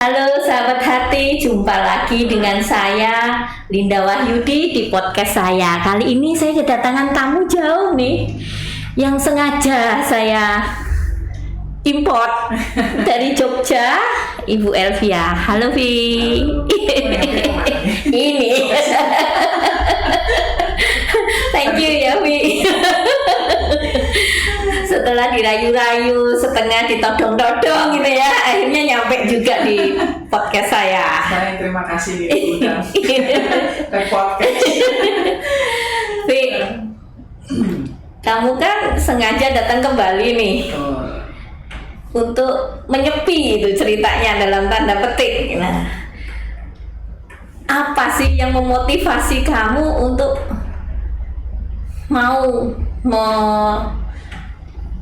Halo sahabat hati, jumpa lagi dengan saya Linda Wahyudi di podcast saya. Kali ini saya kedatangan tamu jauh nih yang sengaja saya import dari Jogja, Ibu Elvia. Halo Vi. Ini. Thank you ya Vi. Setelah dirayu-rayu, setengah ditodong-todong gitu ya, akhirnya nyampe juga di podcast saya. Saya terima kasih diundang ke podcast. Vi, kamu kan sengaja datang ke Bali nih untuk menyepi itu ceritanya dalam tanda petik. Nah, apa sih yang memotivasi kamu untuk mau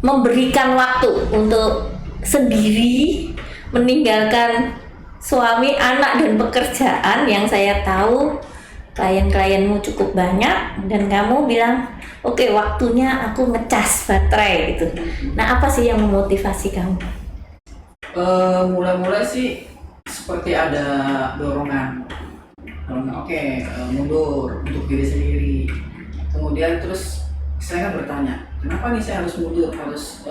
memberikan waktu untuk sendiri, meninggalkan suami, anak, dan pekerjaan yang saya tahu klien-klienmu cukup banyak, dan kamu bilang oke, waktunya aku ngecas baterai gitu. Nah, apa sih yang memotivasi kamu? Mulai-mulai sih seperti ada dorongan mundur untuk diri sendiri. Kemudian terus saya kan bertanya, kenapa nih saya harus mundur, harus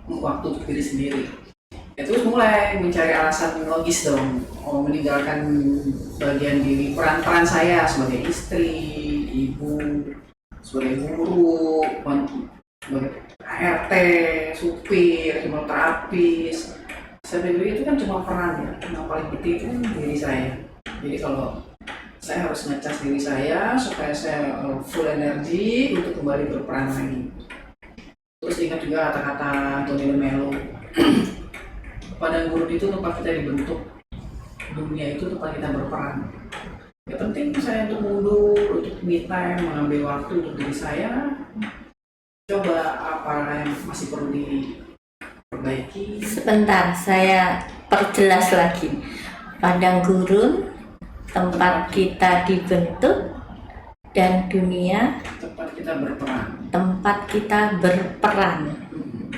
waktu untuk diri sendiri. Ya, terus mulai mencari alasan logis dong, meninggalkan bagian diri, peran-peran saya sebagai istri, ibu, sebagai guru, sebagai ART, supir, hipnoterapis. Saya pikir itu kan cuma peran ya, yang paling penting itu kan diri saya. Jadi kalau saya harus ngecas diri saya supaya saya full energi untuk kembali berperan lagi. Terus ingat juga kata-kata Antonio Melo, padang gurun itu tempat kita dibentuk, dunia itu tempat kita berperan. Ya penting saya untuk mundur, untuk me time, mengambil waktu untuk diri saya. Coba apa yang masih perlu diperbaiki. Sebentar, saya perjelas lagi. Padang gurun tempat kita dibentuk, dan dunia tempat kita berperan.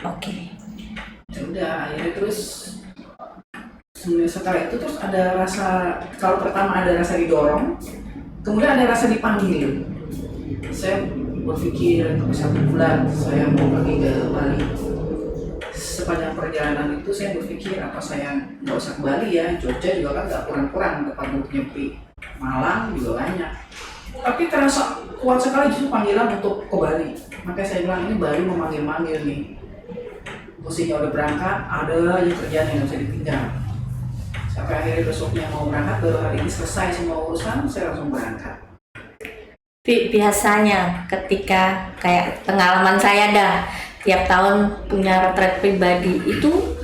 Oke. Ya udah, akhirnya terus setelah itu terus ada rasa, kalau pertama ada rasa didorong, kemudian ada rasa dipanggil. Saya berpikir 1 bulan saya mau pergi ke Bali. Sepanjang perjalanan itu saya berpikir apa saya nggak usah ke Bali ya, Jogja juga kan nggak kurang-kurang tempat untuk nyepi, Malang juga banyak. Tapi terasa kuat sekali justru panggilan untuk ke Bali. Makanya saya bilang ini Bali memanggil-manggil nih. Posisinya udah berangkat, ada aja kerjaan yang nggak bisa ditinggal. Sampai akhirnya besoknya mau berangkat, baru hari ini selesai semua urusan, saya langsung berangkat. Biasanya ketika kayak pengalaman saya dah, tiap tahun punya retret pribadi itu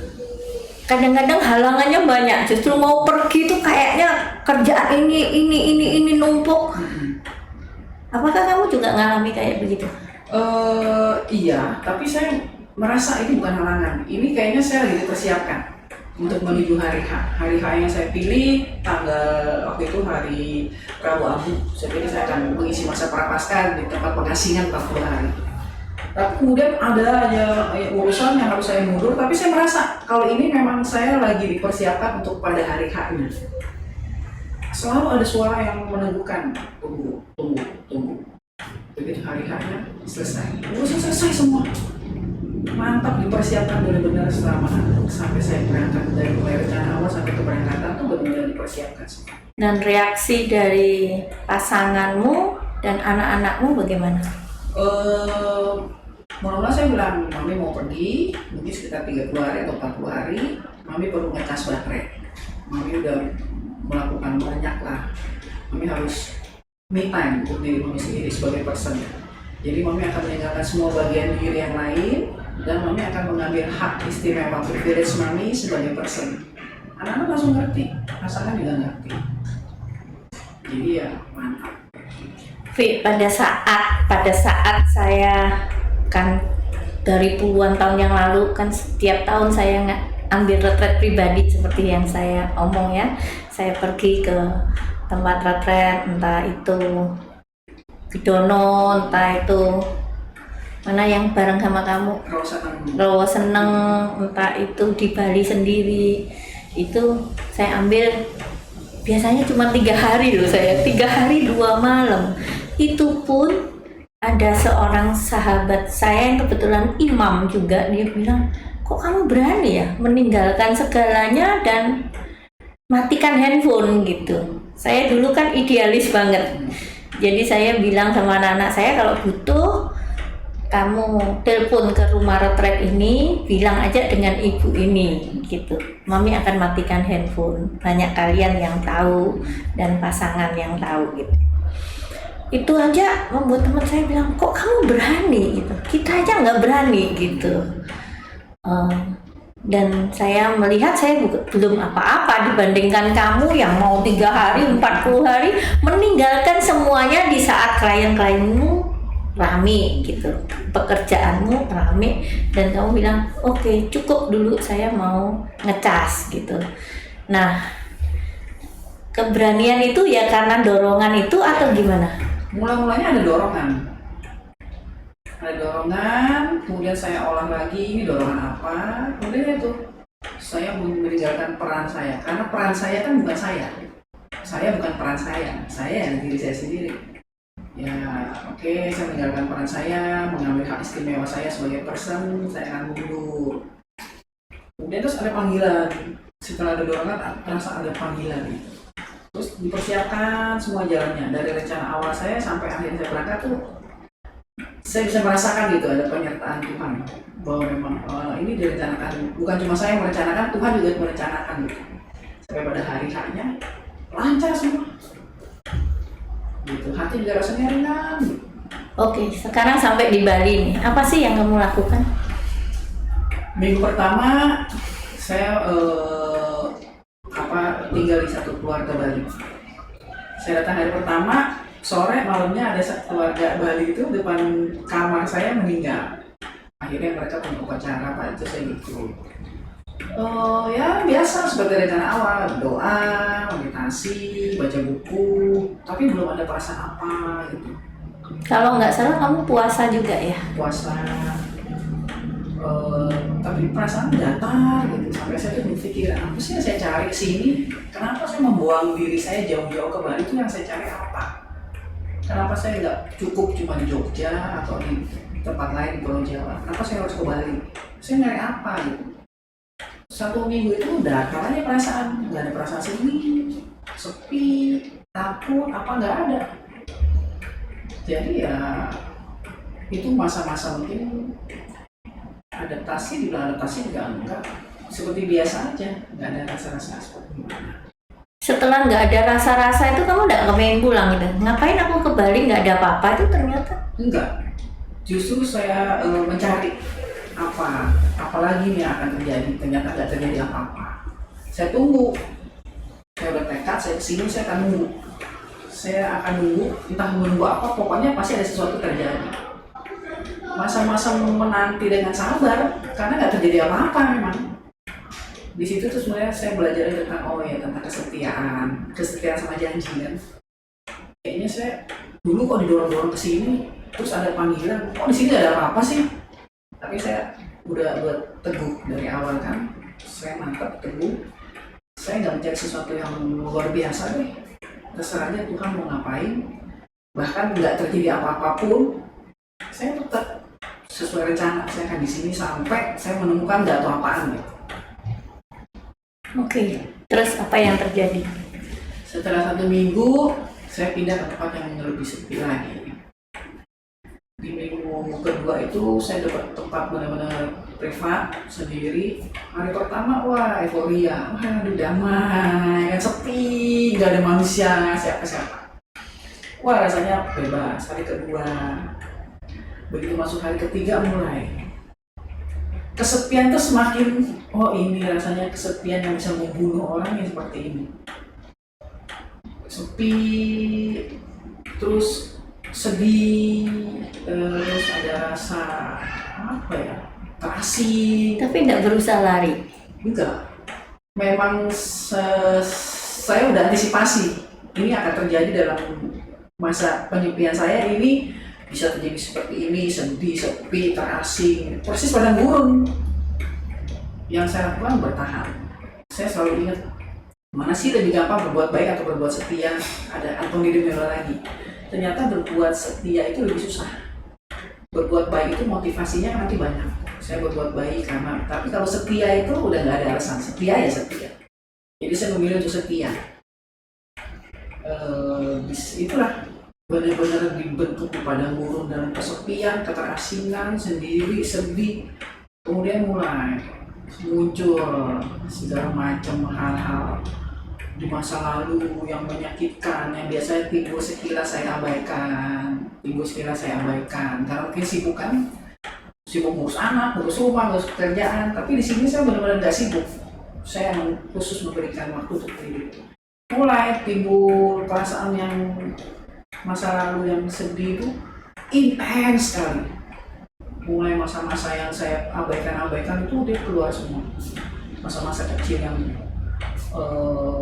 kadang-kadang halangannya banyak. Justru mau pergi tuh kayaknya kerjaan ini numpuk. Apakah kamu juga ngalami kayak begitu? Iya, tapi saya merasa ini bukan halangan. Ini kayaknya saya lagi dipersiapkan untuk menuju hari H. Hari H yang saya pilih tanggal waktu itu hari Rabu Abu. Saya pilih saya akan mengisi masa prapaskah di tempat pengasingan 40 hari. Tapi kemudian ada aja urusan yang harus saya mundur, tapi saya merasa kalau ini memang saya lagi dipersiapkan untuk pada hari H-nya. Selalu ada suara yang meneguhkan, tunggu. Begitu hari H-nya selesai, urusan selesai semua. Mantap, dipersiapkan benar-benar selama sampai saya berangkat, dari mulai rencana awal sampai keberangkatan tuh benar-benar dipersiapkan semua. Dan reaksi dari pasanganmu dan anak-anakmu bagaimana? Mula-mula saya bilang, Mami mau pergi, mungkin sekitar 30 hari atau 40 hari, Mami perlu ngecas baterai. Mami udah melakukan banyak lah. Mami harus me time untuk diri Mami sendiri sebagai person. Jadi Mami akan meninggalkan semua bagian diri yang lain, dan Mami akan mengambil hak istimewa privilege Mami sebagai person. Anak-anak langsung ngerti, pasangan juga ngerti. Jadi ya mantap. Vi, pada saat saya kan dari puluhan tahun yang lalu kan setiap tahun saya ambil retret pribadi seperti yang saya omong ya. Saya pergi ke tempat retret, entah itu Gedono, entah itu mana yang bareng sama kamu, Rawa Seneng, entah itu di Bali sendiri. Itu saya ambil biasanya cuma 3 hari loh, saya 3 hari 2 malam. Itu pun ada seorang sahabat saya yang kebetulan imam juga, dia bilang, kok kamu berani ya meninggalkan segalanya dan matikan handphone gitu. Saya dulu kan idealis banget, jadi saya bilang sama anak-anak saya, kalau butuh kamu telepon ke rumah retret ini, bilang aja dengan ibu ini gitu, mami akan matikan handphone. Banyak kalian yang tahu dan pasangan yang tahu gitu. Itu aja membuat teman saya bilang, kok kamu berani gitu, kita aja nggak berani gitu. Dan saya melihat saya belum apa-apa dibandingkan kamu yang mau 3 hari, 40 hari meninggalkan semuanya di saat klien-klienmu rame gitu, pekerjaanmu rame, dan kamu bilang oke, cukup dulu, saya mau ngecas gitu. Nah, keberanian itu ya karena dorongan itu atau gimana? Mulanya ada dorongan, kemudian saya olah lagi, ini dorongan apa, kemudian itu saya meninggalkan peran saya, karena peran saya kan bukan saya bukan peran saya diri saya sendiri. Ya oke, saya meninggalkan peran saya, mengambil hak istimewa saya sebagai person, saya akan mundur. Kemudian terus ada panggilan, setelah ada dorongan terasa ada panggilan gitu. Terus dipersiapkan semua jalannya, dari rencana awal saya sampai akhirnya saya berangkat tuh saya bisa merasakan gitu, ada penyertaan Tuhan bahwa memang ini direncanakan, bukan cuma saya yang merencanakan, Tuhan juga merencanakan gitu. Sampai pada hari harinya lancar semua gitu, hati juga rasanya ringan gitu. Oke, sekarang sampai di Bali nih, apa sih yang kamu lakukan? Minggu pertama saya tinggal di satu keluarga Bali. Saya datang hari pertama, sore malamnya ada keluarga Bali itu depan kamar saya meninggal. Akhirnya mereka punya upacara apa itu saya gitu. Ya biasa seperti rencana awal, doa, meditasi, baca buku, tapi belum ada perasaan apa gitu. Kalau nggak salah kamu puasa juga ya? Puasa, tapi perasaan datar gitu, sampai saya tuh berpikir, apa sih yang saya cari kesini? Kenapa saya membuang diri saya jauh-jauh ke Bali, itu yang saya cari apa? Kenapa saya nggak cukup cuma di Jogja atau di tempat lain di Pulau Jawa? Kenapa saya harus ke Bali? Saya nyari apa gitu? 1 minggu itu udah kalanya perasaan, nggak ada perasaan sedih, sepi, takut, apa nggak ada. Jadi ya itu masa-masa mungkin adaptasi, dibilang adaptasi enggak, seperti biasa aja, nggak ada rasa-rasa seperti gimana. Setelah nggak ada rasa-rasa itu kamu nggak kepengen pulang gitu? Ngapain aku ke Bali nggak ada apa-apa itu ternyata? Enggak, justru saya mencari apalagi nih akan terjadi. Ternyata nggak terjadi apa-apa. Saya tunggu, saya bertekad, saya kesini, saya akan nunggu. Saya akan nunggu, entah menunggu apa, pokoknya pasti ada sesuatu terjadi. Masa-masa menanti dengan sabar, karena nggak terjadi apa-apa memang. Di situ tuh sebenarnya saya belajar tentang tentang kesetiaan sama janji kan. Kayaknya saya dulu kok didorong-dorong ke sini, terus ada panggilan, di sini nggak ada apa-apa sih. Tapi saya udah buat teguh dari awal kan, saya mantap teguh. Saya nggak mencari sesuatu yang luar biasa deh. Terserah aja Tuhan mau ngapain. Bahkan nggak terjadi apa-apapun, saya tetap sesuai rencana. Saya akan di sini sampai saya menemukan nggak tahu apaan gitu. Oke, terus apa yang terjadi? Setelah 1 minggu, saya pindah ke tempat yang lebih sepi lagi. Di minggu kedua itu saya dapat tempat benar-benar privat sendiri. Hari pertama wah euforia, udah damai, kan sepi, nggak ada manusia siapa-siapa. Wah rasanya bebas. Hari kedua, begitu masuk hari ketiga mulai kesepian tuh semakin, ini rasanya kesepian yang bisa membunuh orang yang seperti ini. Sepi, terus sedih, terus ada rasa terasing. Tapi nggak berusaha lari? Enggak, memang saya udah antisipasi ini akan terjadi dalam masa penyepian saya ini. Bisa terjadi seperti ini, sedih, sepi, terasing, persis padang gurun. Yang saya lakukan bertahan. saya selalu ingat, mana sih lebih gampang berbuat baik atau berbuat setia? Ada Anthony de Mello lagi. Ternyata berbuat setia itu lebih susah. Berbuat baik itu motivasinya nanti banyak. Saya berbuat baik karena, tapi kalau setia itu udah nggak ada alasan. Setia ya setia. Jadi saya memilih untuk setia. Itulah benar-benar dibentuk di padang gurun dalam kesepian, keterasingan, sendiri, sedih. Kemudian mulai muncul segala macam hal-hal di masa lalu yang menyakitkan, yang biasanya timbul sekilas saya abaikan, karena mungkin sibuk ngurus anak, ngurus rumah, ngurus pekerjaan. Tapi di sini saya benar-benar nggak sibuk. Saya khusus memberikan waktu untuk diri. Mulai timbul perasaan yang masa lalu yang sedih itu intens sekali. Mulai masa-masa yang saya abaikan itu dia keluar semua. Masa-masa kecil yang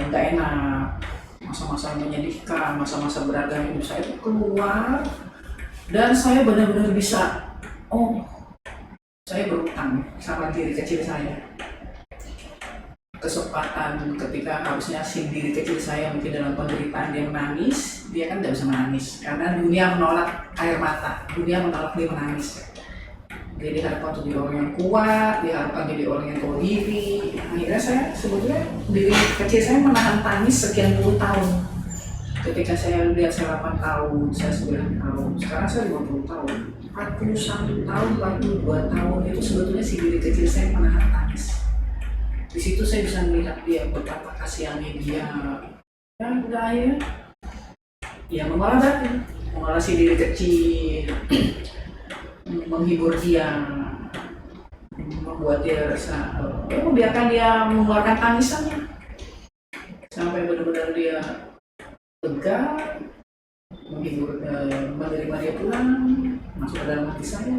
nggak enak, masa-masa yang menyedihkan, masa-masa berat dalam hidup saya itu keluar, dan saya benar-benar bisa, saya berutang sama diri kecil saya. Kesempatan ketika harusnya si diri kecil saya mungkin dalam penderitaan dia menangis, dia kan tidak bisa menangis karena dunia menolak air mata, dunia menolak dia menangis. Dia diharapkan untuk jadi orang yang kuat, diharapkan jadi orang yang tahu diri. Akhirnya saya sebetulnya diri kecil saya menahan tangis sekian puluh tahun. Ketika saya lihat saya 8 tahun, saya 9 tahun, sekarang saya 50 tahun, 41 tahun, 42 tahun itu sebetulnya si diri kecil saya menahan tangis. Di situ saya bisa melihat dia betapa kasihannya dia. Dan udah akhirnya, ya mengolah si diri kecil. Menghibur dia, membuat dia rasa, biarkan dia mengeluarkan tangisannya sampai benar-benar dia lega, menghibur, menerima dia pulang, masuk ke dalam hati saya.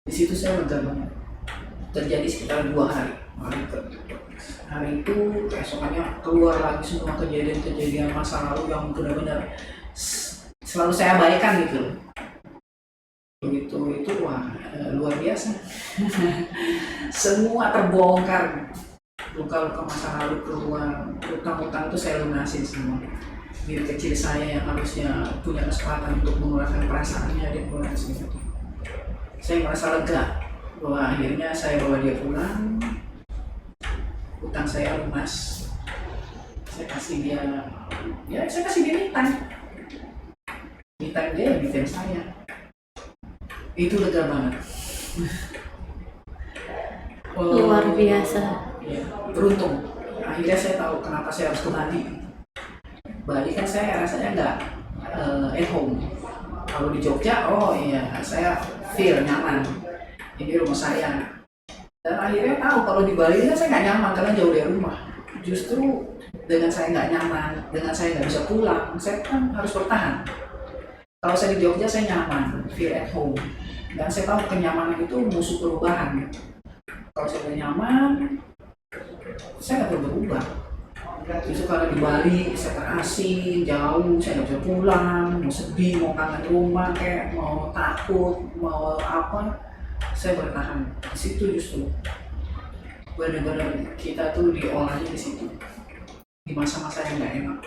Di situ saya lega banget. Terjadi sekitar 2 hari. Hari itu keesokannya keluar lagi semua kejadian-kejadian masa lalu yang benar-benar selalu saya abaikan gitu. Itu wah, luar biasa. Semua terbongkar, luka-luka masa lalu keluar, utang-utang itu saya lunasin semua. Diri kecil saya yang harusnya punya kesempatan untuk mengeluarkan perasaannya, dia keluar semua. Saya merasa lega bahwa akhirnya saya bawa dia pulang, utang saya lunas. Saya kasih dia me time dia yang me time saya. Itu lega banget. Luar biasa. Ya, beruntung. Akhirnya saya tahu kenapa saya harus ke Bali. Bali kan saya rasanya nggak at home. Kalau di Jogja, saya feel nyaman. Ini rumah saya. Dan akhirnya tahu kalau di Bali kan saya nggak nyaman karena jauh dari rumah. Justru dengan saya nggak nyaman, dengan saya nggak bisa pulang, saya kan harus bertahan. Kalau saya di Jogja saya nyaman, feel at home. Dan saya tahu kenyamanan itu musuh perubahan. Kalau saya udah nyaman, saya nggak perlu berubah. Justru kalau di Bali saya terasing, jauh, saya nggak bisa pulang, mau sedih, mau kangen rumah, kayak mau takut, mau apa, saya bertahan. Di situ justru benar-benar kita tuh diolahnya di situ, di masa-masa yang nggak enak.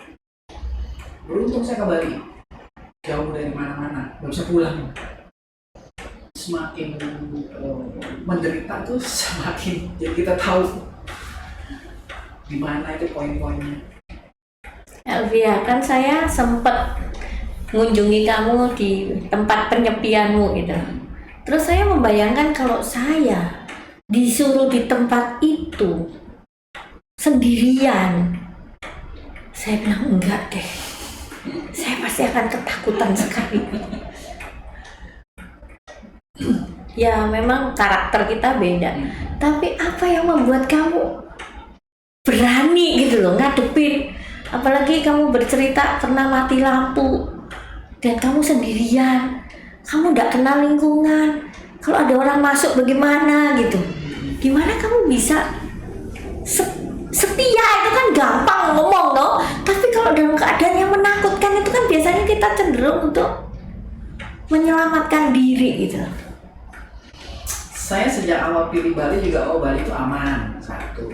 Beruntung saya ke Bali, jauh dari mana-mana, nggak bisa pulang. Semakin menderita tuh semakin jadi kita tahu di mana itu poin-poinnya. Elvia, kan saya sempat mengunjungi kamu di tempat penyepianmu gitu. Terus saya membayangkan kalau saya disuruh di tempat itu sendirian, saya bilang enggak deh, saya pasti akan ketakutan sekali. Ya memang karakter kita beda, tapi apa yang membuat kamu berani gitu loh ngadepin, apalagi kamu bercerita pernah mati lampu dan kamu sendirian, kamu gak kenal lingkungan, kalau ada orang masuk bagaimana gitu, gimana kamu bisa setia? Itu kan gampang ngomong loh, tapi kalau dalam keadaan yang menakutkan itu kan biasanya kita cenderung untuk menyelamatkan diri gitu. Saya sejak awal pilih Bali juga, Bali itu aman, satu.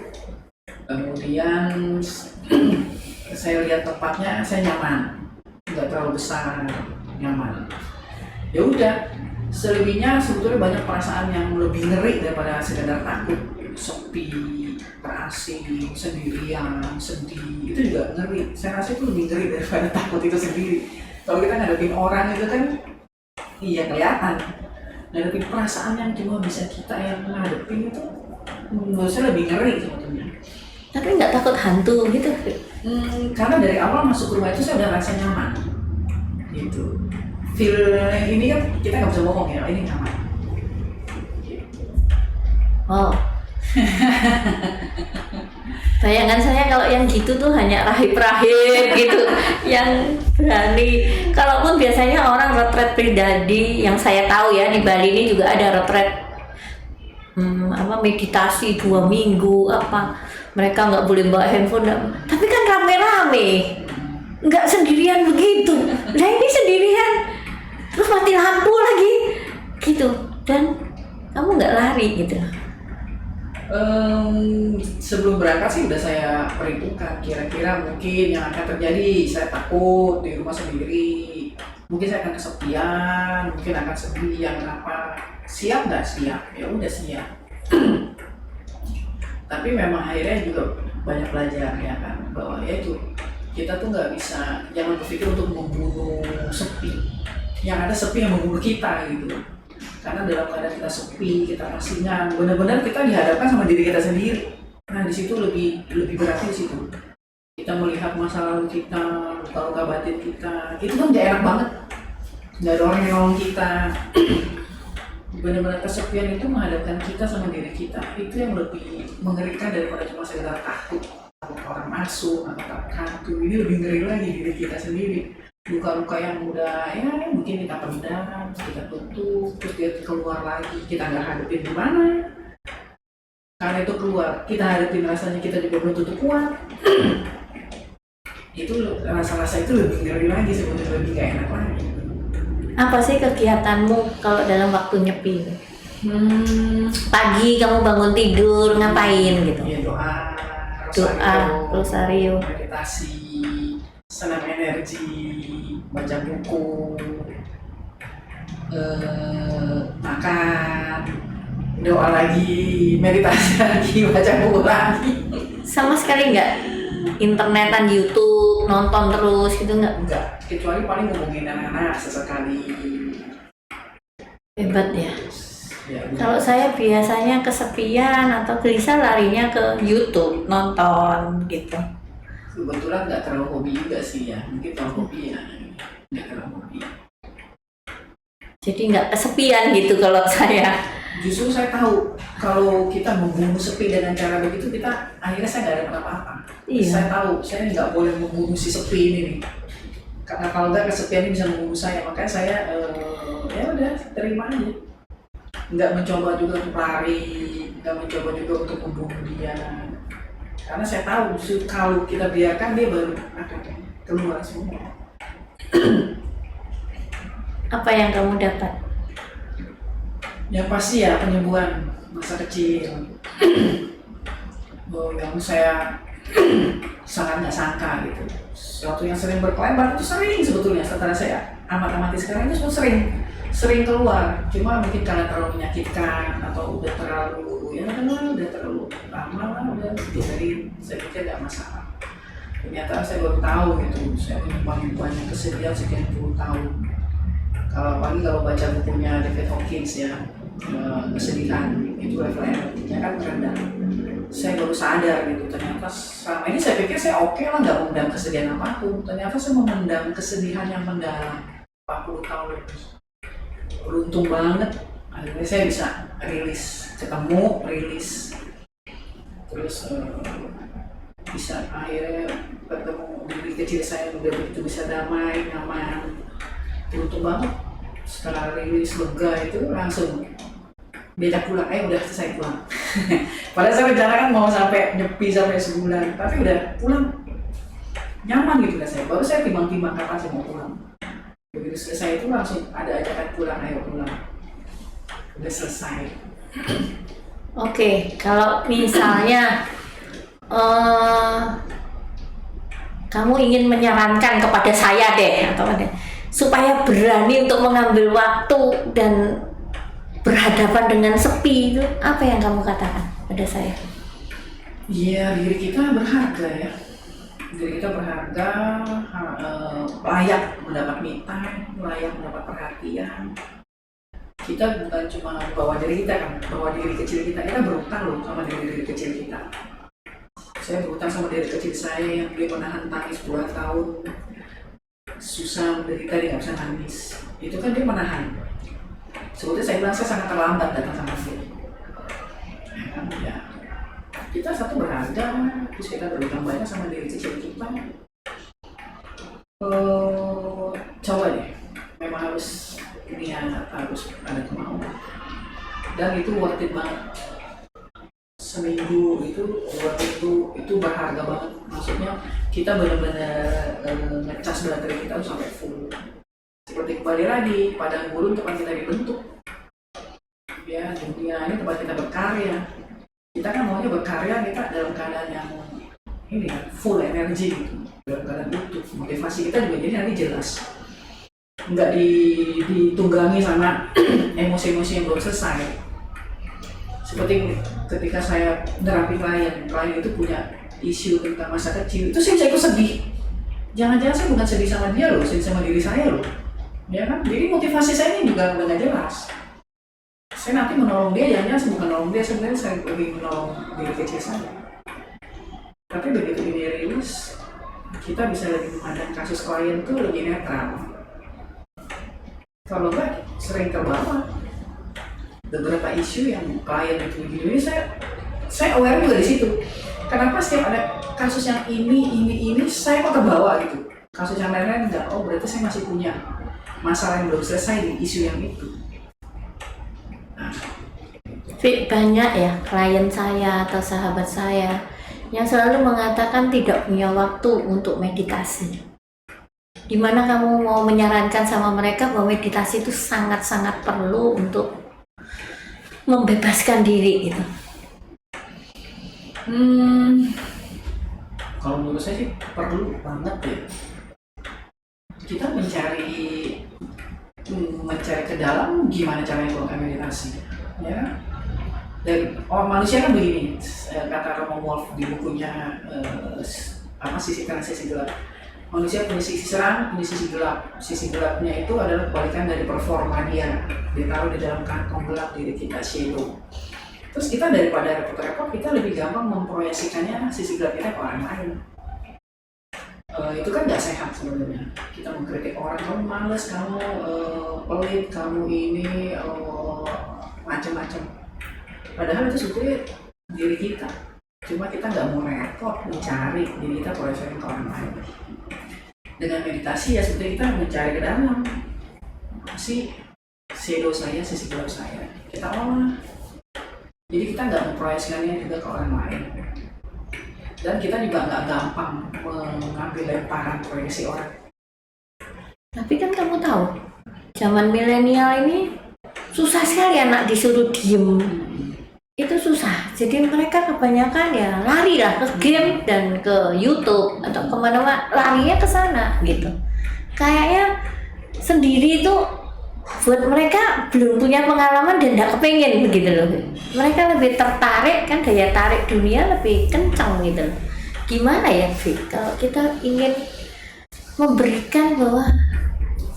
Kemudian saya lihat tempatnya, saya nyaman, nggak terlalu besar, nyaman. Ya udah, selebihnya sebetulnya banyak perasaan yang lebih ngeri daripada sekedar takut. Sepi, terasing, sendirian, sedih, itu juga ngeri. Saya rasa itu lebih ngeri daripada takut itu sendiri. Kalau kita ngadepin orang itu kan, iya kelihatan. Ngadepin perasaan yang cuma bisa kita yang ngadepin itu, menurut saya lebih ngeri sebetulnya. Tapi nggak takut hantu gitu? Karena dari awal masuk rumah itu saya udah rasa nyaman, gitu. Feel ini kan kita nggak bisa ngomong ya, ini nyaman. Gitu. Oh. Bayangan saya kalau yang gitu tuh hanya rahib-rahib gitu yang berani. Kalaupun biasanya orang retret pribadi yang saya tahu ya, di Bali ini juga ada retret meditasi 2 minggu apa, mereka nggak boleh bawa handphone, tapi kan rame-rame, nggak sendirian begitu. Nah ini sendirian terus mati lampu lagi gitu, dan kamu nggak lari gitu. Sebelum berangkat sih udah saya perhitungkan kira-kira mungkin yang akan terjadi. Saya takut di rumah sendiri, mungkin saya akan kesepian, mungkin akan sedih, yang apa, siap nggak siap, ya udah siap. Tapi memang akhirnya juga banyak belajar ya kan, bahwa ya itu kita tuh nggak bisa, jangan berpikir untuk membunuh sepi, yang ada sepi yang membunuh kita gitu. Karena dalam keadaan kita sepi, kita rasingan, benar-benar kita dihadapkan sama diri kita sendiri. Nah di situ lebih beratnya di situ. Kita melihat masa lalu kita, luka-luka batin kita, itu kan gak enak banget. Gak ada orang yang nolong kita. Benar-benar kesepian itu menghadapkan kita sama diri kita. Itu yang lebih mengerikan daripada cuma sekedar takut orang masuk atau takut hantu. Ini lebih ngeri lagi diri kita sendiri. Luka-luka yang udah ya mungkin kita pendam, kita tutup, terus dia keluar lagi, kita nggak hadapin gimana. Karena itu keluar, kita hadapin rasanya kita juga belum tentu kuat. Itu rasa-rasa itu lebih ngeri lagi, sebetulnya lebih gak enak lagi. Apa sih kegiatanmu kalau dalam waktu nyepi? Pagi kamu bangun tidur ngapain gitu? Ya doa, rosario, meditasi, senam energi, baca buku, makan, doa lagi, meditasi lagi, baca buku lagi. Sama sekali nggak internetan, YouTube, nonton terus gitu nggak? Enggak, kecuali paling ngomongin anak-anak sesekali. Hebat ya. Ya, Kalau saya biasanya kesepian atau gelisah larinya ke YouTube, nonton gitu. kebetulan nggak terlalu hobi juga sih ya, mungkin kalau hobi ya nggak terlalu hobi. Jadi nggak kesepian gitu kalau saya. Justru saya tahu kalau kita membunuh sepi dengan cara begitu, kita akhirnya saya nggak dapat apa-apa. Iya. Saya tahu saya nggak boleh membunuh si sepi ini nih, karena kalau nggak kesepian ini bisa membunuh saya. Makanya saya ya udah terima aja, nggak mencoba juga untuk lari, nggak mencoba juga untuk membunuh dia, karena saya tahu justru kalau kita biarkan dia baru akan keluar semua. Apa yang kamu dapat? Yang pasti ya penyembuhan masa kecil. Yang saya sangat nggak sangka gitu. Sesuatu yang sering berkelebat itu sering sebetulnya setelah saya amati sekarang itu semua sering keluar. Cuma mungkin karena terlalu menyakitkan atau udah terlalu udah terlalu lama lah, udah biarin, saya pikir nggak masalah. Ternyata saya baru tahu gitu, saya punya banyak kesedihan sekian puluh tahun. Kalau pagi kalau baca bukunya David Hawkins ya, kesedihan itu level empatinya kan rendah. Saya baru sadar gitu, ternyata selama ini saya pikir saya oke lah, nggak memendam kesedihan apapun. Ternyata saya memendam kesedihan yang mendalam 40 tahun lebih. Beruntung banget, akhirnya saya bisa rilis, rilis, terus bisa akhirnya bertemu diri kecil saya udah begitu bisa damai, nyaman. Beruntung banget, setelah rilis lega itu langsung diajak pulang, udah selesai pulang. Padahal saya rencanakan mau sampai nyepi sampai sebulan, tapi udah pulang nyaman gitu kan saya. Baru saya timbang-timbang kapan saya mau pulang. Begitu selesai itu langsung ada ajakan pulang, ayo pulang. Udah selesai. Oke, kalau misalnya eh, kamu ingin menyarankan kepada saya deh atau ada supaya berani untuk mengambil waktu dan berhadapan dengan sepi itu, apa yang kamu katakan pada saya? Iya, diri kita berharga ya. Diri kita berharga, layak mendapat me time, layak mendapat perhatian. Kita bukan cuma bawa diri kita kan, bawa diri kecil kita berutang loh sama diri kecil kita. Saya berutang sama diri kecil saya yang dia menahan tangis 2 tahun, susah menderita, dia nggak bisa nangis. Itu kan dia menahan. Sebetulnya saya bilang saya sangat terlambat datang sama dia. Ya kan, ya. Kita satu berharga, terus kita berutang banyak sama diri kecil kita. Coba deh, memang harus niat, harus ada kemauan. Dan itu worth it banget. Seminggu itu worth itu berharga banget. Maksudnya kita benar-benar ngecas baterai kita sampai full. Seperti kembali lagi padang gurun tempat kita dibentuk. Ya, dunia ini tempat kita berkarya. Kita kan maunya berkarya, kita dalam keadaan yang ini kan full energi gitu, dalam keadaan utuh. Motivasi kita juga jadi nanti jelas, nggak ditunggangi sama emosi-emosi yang belum selesai. Seperti ketika saya nerapi klien itu punya isu tentang masa kecil, itu saya ikut sedih. Jangan-jangan saya bukan sedih sama dia loh, sedih sama diri saya loh, ya kan? Jadi motivasi saya ini juga nggak jelas. Saya nanti menolong dia, jangan-jangan saya bukan menolong dia, sebenarnya saya lebih menolong diri kecil saya. Tapi begitu ini rilis, kita bisa lebih memandang kasus klien itu lebih netral. Kalau enggak, sering terbawa beberapa isu yang klien itu begini. Ini saya aware juga di situ. Kenapa setiap ada kasus yang ini saya kok terbawa gitu. Kasus yang lain-lain enggak. Oh, berarti saya masih punya masalah yang belum selesai di isu yang itu. Banyak ya klien saya atau sahabat saya yang selalu mengatakan tidak punya waktu untuk meditasi. Dimana kamu mau menyarankan sama mereka bahwa meditasi itu sangat-sangat perlu untuk membebaskan diri gitu. Kalau menurut saya sih perlu banget ya. Kita mencari ke dalam gimana caranya kalau meditasi, ya. Dan manusia kan begini, kata Romo Wolf di bukunya Sisi Terang Sisi Gelap. Manusia punya sisi serang, punya sisi gelap. Sisi gelapnya itu adalah kebalikan dari performa dia. Ditaruh di dalam kantong gelap diri kita, shadow. Terus kita daripada repot-repot, kita lebih gampang memproyeksikannya sisi gelap kita ke orang lain. Itu kan nggak sehat sebenarnya. Kita mengkritik orang, kamu malas, kamu pelit, kamu ini macam-macam. Padahal itu sebetulnya diri kita. Cuma kita nggak mau repot mencari diri kita proyeksikan ke orang lain. Dengan meditasi ya sebetulnya kita mencari ke dalam. Si shadow saya, sisi gelap saya. Kita olah. Jadi kita nggak memproyeksikannya juga ke orang lain. Dan kita juga nggak gampang mengambil lemparan proyeksi orang. Tapi kan kamu tahu, zaman milenial ini susah sekali anak disuruh diem. Itu susah. Jadi mereka kebanyakan ya lari lah ke game dan ke YouTube atau kemana-mana, larinya ke sana gitu. Kayaknya sendiri itu buat mereka belum punya pengalaman dan tidak kepengen begitu loh. Mereka lebih tertarik kan, daya tarik dunia lebih kencang gitu. Gimana ya Fit, kalau kita ingin memberikan bahwa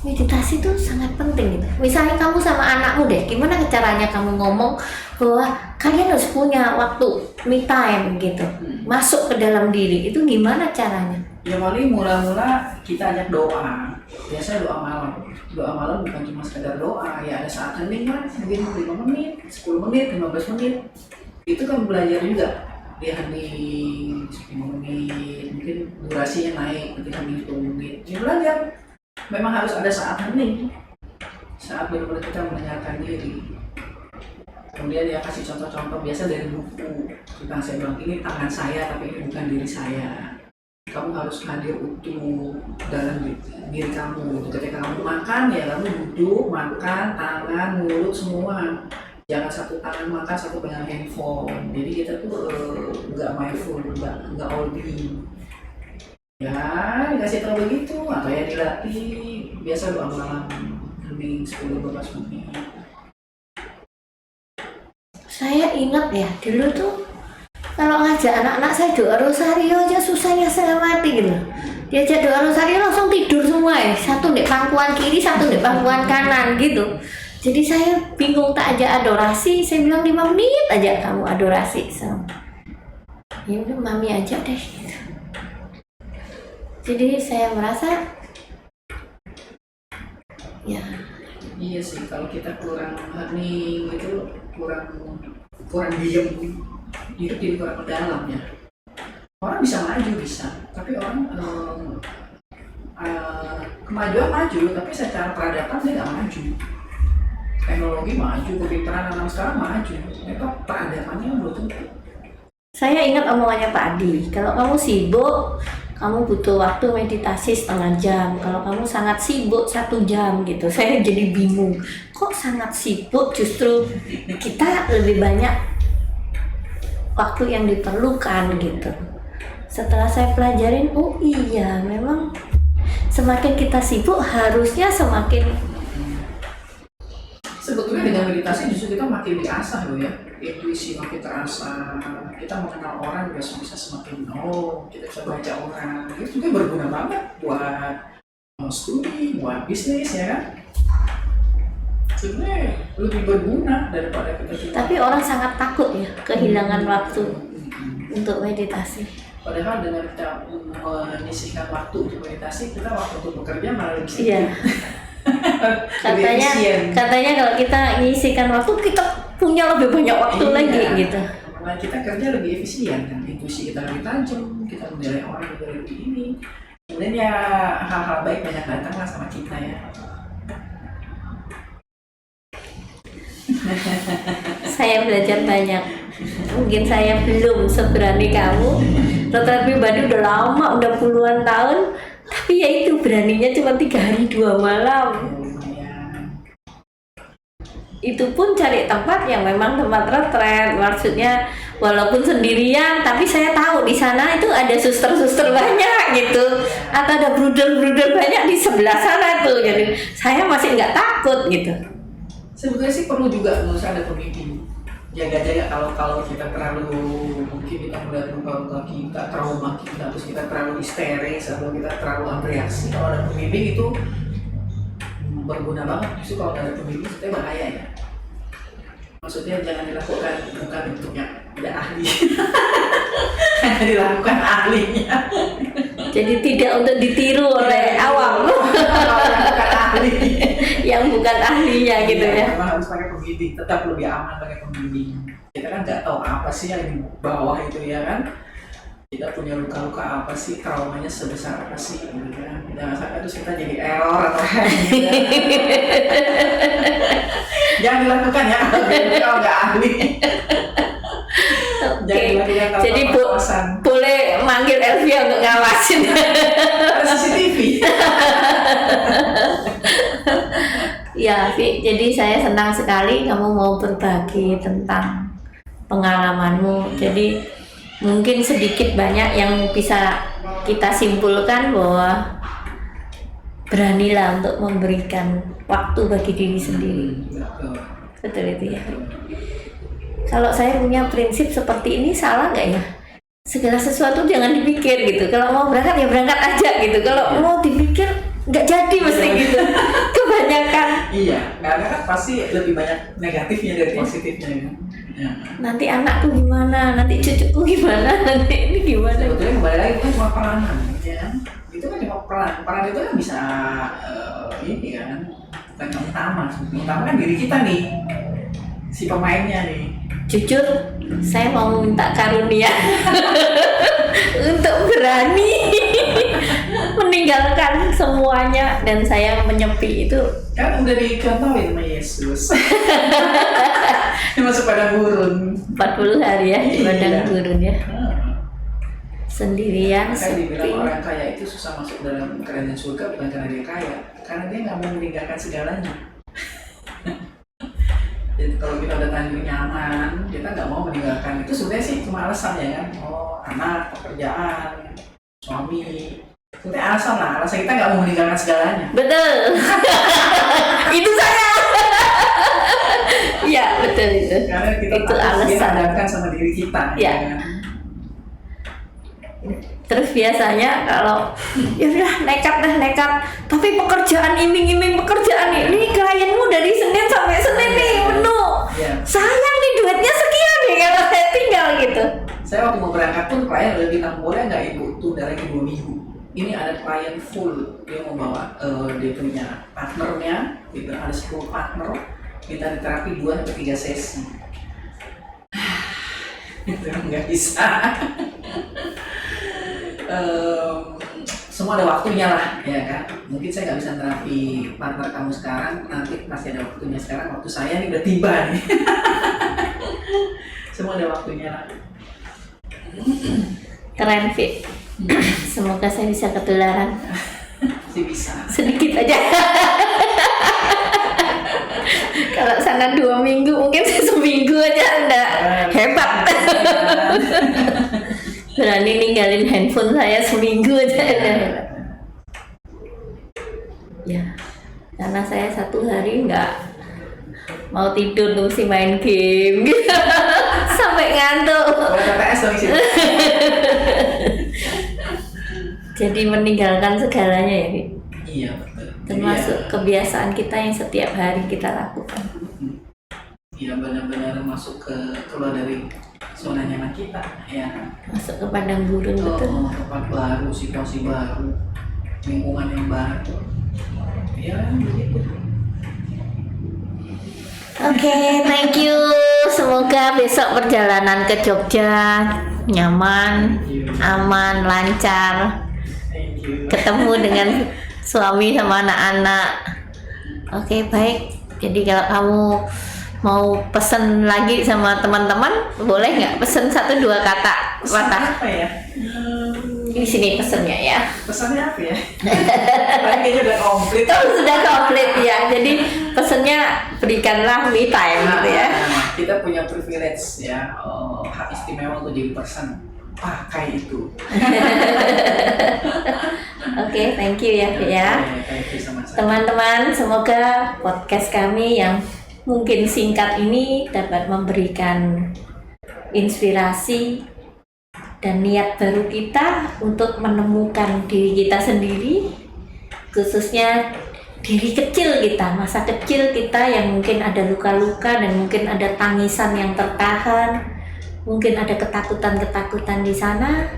meditasi itu sangat penting gitu. Misalnya kamu sama anakmu deh, gimana caranya kamu ngomong bahwa kalian harus punya waktu me time gitu, masuk ke dalam diri, itu gimana caranya? Ya paling mula-mula kita ajak doa. Biasanya doa malam. Doa malam bukan cuma sekedar doa, ya ada saat hening kan, mungkin 5 menit, 10 menit, 15 menit. Itu kan belajar juga. Dia hening 10 menit, mungkin durasinya naik, nanti hening 10 menit. Dia belajar. Memang harus ada saat hening. Saat benar-benar kita mendengarkan diri. Kemudian dia kasih contoh-contoh biasa dari buku. Tentang saya bilang ini tangan saya tapi ini bukan diri saya. Kamu harus hadir utuh dalam diri kamu. Ketika kamu makan ya kamu duduk, makan, tangan, mulut semua. jangan satu tangan makan, satu pegang handphone. Jadi kita tuh nggak mindful, nggak all being. Ya dikasih tahu begitu atau ya dilatih biasa doa malam hening 10-12 menit. Saya ingat ya dulu tuh kalau ngajak anak-anak saya doa rosario aja susahnya saya mati gitu. Diajak doa rosario langsung tidur semua ya. Satu di pangkuan kiri, satu di pangkuan kanan gitu. Jadi saya bingung tak ajak adorasi. Saya bilang 5 menit aja kamu adorasi. Ya udah mami aja deh gitu. Jadi saya merasa ya Iya sih, kalau kita kurang hening itu kurang diem, hidup jadi kurang mendalam ya. Orang bisa maju bisa, tapi orang kemajuan maju, tapi secara peradaban dia nggak maju. Teknologi maju, kepintaran anak sekarang maju, mereka peradabannya belum tentu. saya ingat omongannya Pak Adi, kalau kamu sibuk kamu butuh waktu meditasi setengah jam, kalau kamu sangat sibuk 1 jam gitu. Saya jadi bingung, kok sangat sibuk justru kita lebih banyak waktu yang diperlukan gitu. Setelah saya pelajarin, oh iya memang semakin kita sibuk harusnya semakin. Sebetulnya dengan meditasi justru kita makin diasah loh ya, intuisi makin terasa, kita mengenal orang juga bisa semakin kita bisa baca orang, itu juga berguna banget buat studi, buat bisnis ya kan. Sebenarnya lebih berguna daripada kita. Tapi orang sangat takut ya kehilangan waktu untuk meditasi. Padahal dengan kita menyisihkan waktu untuk meditasi, kita waktu untuk bekerja malah lebih sedikit. Iya. katanya kalau kita ngisikan waktu kita punya lebih banyak waktu lagi gitu. Nah, kita kerja lebih efisien kan, intuisi kita lebih tajam, kita menilai orang juga lebih ini. Kemudian ya hal-hal baik banyak datang lah sama kita ya. Saya belajar banyak. Mungkin saya belum seberani kamu. Retret pribadi udah lama, udah puluhan tahun. Tapi ya itu beraninya cuma 3 hari 2 malam. Itu pun cari tempat yang memang tempat retret. Maksudnya walaupun sendirian, tapi saya tahu di sana itu ada suster-suster banyak gitu, atau ada bruder-bruder banyak di sebelah sana tuh. Jadi saya masih nggak takut gitu. Sebetulnya sih perlu juga menurut saya ada pemimpin. Jaga-jaga kalau kita terlalu mungkin kita melihat luka-luka kita, trauma kita, terus kita terlalu histeris atau kita terlalu bereaksi. Kalau ada pembimbing itu berguna banget. Justru kalau ada pembimbing itu bahaya ya. Maksudnya jangan dilakukan bukan untuknya ada ahli, jangan dilakukan ahlinya. Jadi tidak untuk ditiru oleh awam. Bukan ahli. Yang bukan ahlinya gitu ya. Memang harus pakai pembimbing, tetap lebih aman pakai pembimbing. Kita kan nggak tahu apa sih yang di bawah itu ya kan. Kita punya luka-luka apa sih, traumanya sebesar apa sih gitu kan. Jangan sampai terus kita jadi error atau gitu. Jangan dilakukan ya kalau nggak ahli. Jadi boleh manggil Elvia untuk ngawasin. Ada CCTV. Ya, Vi, jadi saya senang sekali kamu mau berbagi tentang pengalamanmu. Jadi mungkin sedikit banyak yang bisa kita simpulkan bahwa beranilah untuk memberikan waktu bagi diri sendiri. Betul itu ya. Kalau saya punya prinsip seperti ini, salah nggak ya? Segala sesuatu jangan dipikir gitu. Kalau mau berangkat ya berangkat aja gitu. Kalau mau dipikir nggak jadi mesti gitu. Kebanyakan. Iya, karena kan pasti lebih banyak negatifnya dari positifnya kan. Ya. Nanti anakku gimana, nanti cucuku gimana, nanti ini gimana. Sebetulnya kembali lagi itu cuma peranan ya. Itu kan cuma peran itu kan bisa ini kan bukan yang utama. Yang utama kan diri kita nih, si pemainnya nih. Jujur, saya mau minta karunia untuk berani meninggalkan semuanya dan saya menyepi itu. Kan udah dicontohin sama Yesus. Dia masuk padang gurun 40 hari ya di padang gurun ya. Sendirian, Saya sepi. dibilang orang kaya itu susah masuk dalam kerajaan surga bukan karena dia kaya, karena dia nggak mau meninggalkan segalanya. Jadi kalau kita udah terlanjur nyaman, kita nggak mau meninggalkan itu sebenarnya sih cuma alasan ya kan. Oh, anak, pekerjaan, suami. Sebenarnya alasan lah, alasan kita nggak mau meninggalkan segalanya. Betul. Itu saya. Iya, betul itu. Karena kita Itu harus alasan. dihadapkan sama diri kita. Iya. Ya kan? Terus biasanya kalau ya udah nekat, tapi pekerjaan iming-iming pekerjaan ini klienmu dari Senin sampai Senin nih penuh. Iya. Sayang nih duitnya sekian nih kalau saya tinggal gitu. Saya waktu mau berangkat pun klien udah bilang boleh nggak ibu tunda lagi 2 minggu. Ini ada klien full, dia mau bawa dia punya partnernya, gitu, ada 10 partner, kita di terapi 2-3 sesi. Itu nggak bisa. Semua ada waktunya lah, ya kan. Mungkin saya nggak bisa terapi partner kamu sekarang, nanti pasti ada waktunya. Sekarang waktu saya nih udah tiba nih. Semua ada waktunya lah. Keren Fit. Semoga saya bisa ketularan Masih bisa. sedikit aja. Kalau sana 2 minggu mungkin saya seminggu aja udah hebat. Berani ninggalin handphone saya seminggu aja udah hebat. Ya, karena saya 1 hari nggak mau tidur tuh mesti main game sampai ngantuk. Boleh TPS dong sih. Jadi meninggalkan segalanya ya, Fit. Iya betul. Termasuk kebiasaan kita yang setiap hari kita lakukan. Iya benar-benar masuk ke keluar dari zona nyaman kita, ya. Masuk ke padang gurun betul. Tempat baru, situasi baru, lingkungan yang baru. Ya begitu. Oke, thank you. Semoga besok perjalanan ke Jogja nyaman, aman, lancar. Thank you. Ketemu dengan suami sama anak-anak. Oke, baik. Jadi kalau kamu mau pesen lagi sama teman-teman, boleh nggak pesen 1-2 kata Pesan patah? apa ya? Di sini pesennya ya. Pesannya apa ya? Kayaknya udah komplit. Itu sudah komplit ya. Jadi pesennya berikanlah me time gitu ya. Kita punya privilege ya, hak istimewa untuk jadi person. Pakai itu. Oke, thank you ya, Fit ya. Thank you sama-sama. Teman-teman, semoga podcast kami yang mungkin singkat ini dapat memberikan inspirasi dan niat baru kita untuk menemukan diri kita sendiri, khususnya diri kecil kita, masa kecil kita yang mungkin ada luka-luka dan mungkin ada tangisan yang tertahan, mungkin ada ketakutan-ketakutan di sana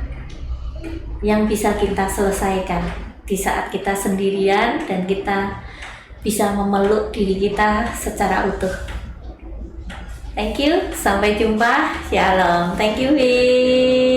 yang bisa kita selesaikan di saat kita sendirian dan kita bisa memeluk diri kita secara utuh. Thank you, sampai jumpa. Shalom. Thank you, Wi.